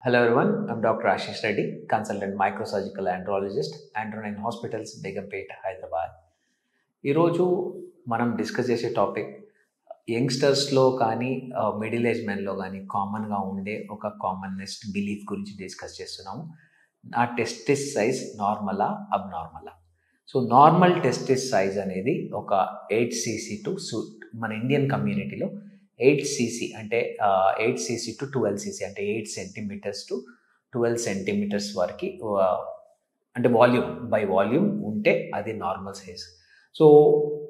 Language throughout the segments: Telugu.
Hello everyone, I'm Dr. Ashish Reddy, consultant microsurgical andrologist, Andronine Hospitals, Begumpet, Hyderabad. ఈరోజు మనం డిస్కస్ చేసే టాపిక్ యంగ్స్టర్స్లో కానీ మిడిల్ ఏజ్ మెన్లో కానీ కామన్గా ఉండే ఒక కామన్నెస్ట్ బిలీఫ్ గురించి డిస్కస్ చేస్తున్నాము. నా టెస్టిస్ సైజ్ నార్మలా అబ్నార్మలా? సో నార్మల్ టెస్టిస్ సైజ్ అనేది ఒక 8cc టు మన ఇండియన్ కమ్యూనిటీలో 8cc అంటే 8cc టు 12cc అంటే 8 సెంటీమీటర్స్ టు 12 సెంటీమీటర్స్ వరకు అంటే వాల్యూమ్ ఉంటే అది నార్మల్ సైజ్. సో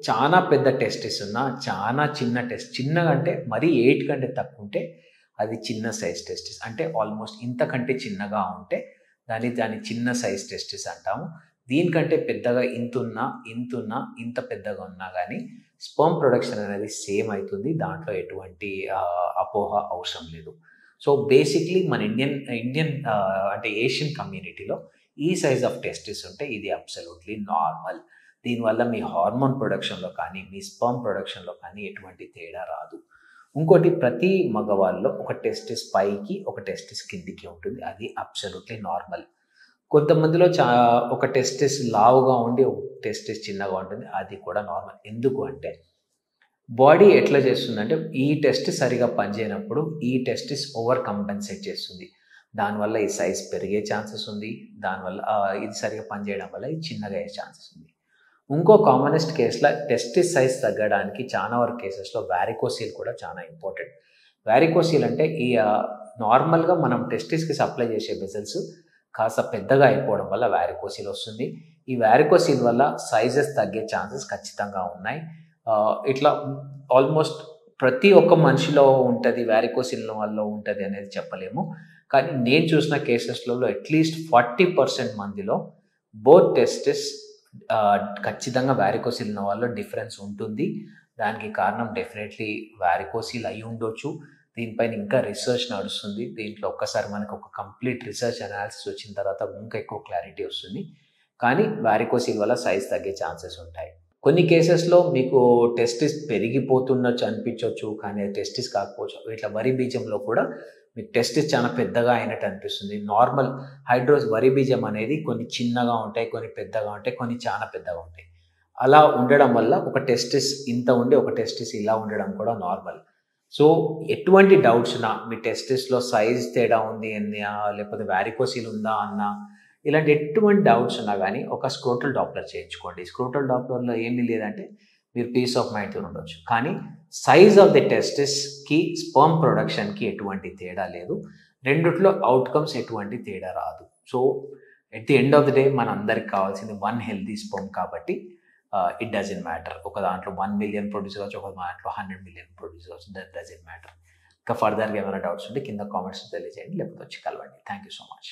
చాలా పెద్ద టెస్టిస్ ఉన్నా చాలా చిన్నగా అంటే మరీ 8 కంటే తక్కువ ఉంటే అది చిన్న సైజ్ టెస్టిస్, అంటే ఆల్మోస్ట్ ఇంతకంటే చిన్నగా ఉంటే దాని చిన్న సైజ్ టెస్టిస్ అంటాము. దీనికంటే పెద్దగా ఇంత పెద్దగా ఉన్నా కానీ స్పర్మ్ ప్రొడక్షన్ అనేది సేమ్ అవుతుంది, దాంట్లో ఎటువంటి అపోహ అవసరం లేదు. సో బేసిక్లీ మన ఇండియన్ అంటే ఏషియన్ కమ్యూనిటీలో ఈ సైజ్ ఆఫ్ టెస్టిస్ ఉంటే ఇది అబ్సల్యూట్లీ నార్మల్. దీనివల్ల మీ హార్మోన్ ప్రొడక్షన్లో కానీ మీ స్పర్మ్ ప్రొడక్షన్లో కానీ ఎటువంటి తేడా రాదు. ఇంకోటి, ప్రతి మగవాళ్ళలో ఒక టెస్టిస్ పైకి ఒక టెస్టిస్ కిందికి ఉంటుంది, అది అబ్సల్యూట్లీ నార్మల్. కొంతమందిలో ఒక టెస్టిస్ లావుగా ఉండి ఒక టెస్టిస్ చిన్నగా ఉంటుంది, అది కూడా నార్మల్. ఎందుకు అంటే బాడీ ఎట్లా చేస్తుందంటే ఈ టెస్టిస్ సరిగా పనిచేయనప్పుడు ఈ టెస్టిస్ ఓవర్ కంపెన్సేట్ చేస్తుంది, దానివల్ల ఈ సైజ్ పెరిగే ఛాన్సెస్ ఉంది, దానివల్ల ఇది సరిగా పనిచేయడం వల్ల ఇది చిన్నగా అయ్యే ఛాన్సెస్ ఉంది. ఇంకో కామనెస్ట్ కేసులో టెస్టిస్ సైజ్ తగ్గడానికి చాలా వరకు కేసెస్లో వారికోసీల్ కూడా చాలా ఇంపార్టెంట్. వారికోసీల్ అంటే ఈ నార్మల్గా మనం టెస్టిస్కి సప్లై చేసే వెజల్స్ కాస్త పెద్దగా అయిపోవడం వల్ల వారికోసీల్ వస్తుంది. ఈ వారికోసీల్ వల్ల సైజెస్ తగ్గే ఛాన్సెస్ ఖచ్చితంగా ఉన్నాయి. ఇట్లా ఆల్మోస్ట్ ప్రతి ఒక్క మనిషిలో ఉంటుంది, వారికోసీల్ వల్ల ఉంటుంది అనేది చెప్పలేము. కానీ నేను చూసిన కేసెస్లో అట్లీస్ట్ 40% మందిలో బోత్ టెస్టిస్ ఖచ్చితంగా వారికోసీల్ ఉన్న వాళ్ళు డిఫరెన్స్ ఉంటుంది. దానికి కారణం డెఫినెట్లీ వారికోసీల్ అయి ఉండొచ్చు. దీనిపైన ఇంకా రీసెర్చ్ నడుస్తుంది. దీంట్లో ఒక్కసారి మనకు ఒక కంప్లీట్ రీసెర్చ్ అనాలిసిస్ వచ్చిన తర్వాత ఇంకా ఎక్కువ క్లారిటీ వస్తుంది. కానీ వారికోసీల్ వల్ల సైజ్ తగ్గే ఛాన్సెస్ ఉంటాయి. కొన్ని కేసెస్లో మీకు టెస్టిస్ పెరిగిపోతున్నట్టు అనిపించవచ్చు, కానీ టెస్టిస్ కాకపోవచ్చు. ఇట్లా వరి బీజంలో కూడా మీకు టెస్టిస్ చాలా పెద్దగా అయినట్టు అనిపిస్తుంది. నార్మల్ వరి బీజం అనేది కొన్ని చిన్నగా ఉంటాయి, కొన్ని పెద్దగా ఉంటాయి, కొన్ని చాలా పెద్దగా ఉంటాయి. అలా ఉండడం వల్ల ఒక టెస్టిస్ ఇంత ఉండి ఒక టెస్టిస్ ఇలా ఉండడం కూడా నార్మల్. సో ఎటువంటి డౌట్స్ ఉన్నా, మీ టెస్టిస్లో సైజ్ తేడా ఉంది అన్నా, లేకపోతే వారికోసీల్ ఉందా అన్నా, ఇలాంటి ఎటువంటి డౌట్స్ ఉన్నా కానీ ఒక స్క్రోటల్ డాప్లర్ చేయించుకోండి. స్క్రోటల్ డాప్లర్లో ఏమీ లేదంటే మీరు పీస్ ఆఫ్ మైండ్తో ఉండొచ్చు, కానీ సైజ్ ఆఫ్ ది టెస్టిస్కి స్పర్మ్ ప్రొడక్షన్కి ఎటువంటి తేడా లేదు. రెండిట్లో అవుట్కమ్స్ ఎటువంటి తేడా రాదు. So at the end of the day మన అందరికి కావాల్సింది 1 హెల్దీ స్పర్మ్ కాబట్టి ఇట్ డజంట్ మ్యాటర్. ఒక దాంట్లో 1 మిలియన్ ప్రొడ్యూస్ కావచ్చు, ఒక దాంట్లో 100 మిలియన్ ప్రొడ్యూస్ కావచ్చు, దట్ డజంట్ మ్యాటర్. ఇంకా ఫర్దర్గా ఏమైనా డౌట్స్ ఉంటే కింద కామెంట్స్ తెలియజేయండి, లేకపోతే వచ్చి కలవండి. Thank you so much.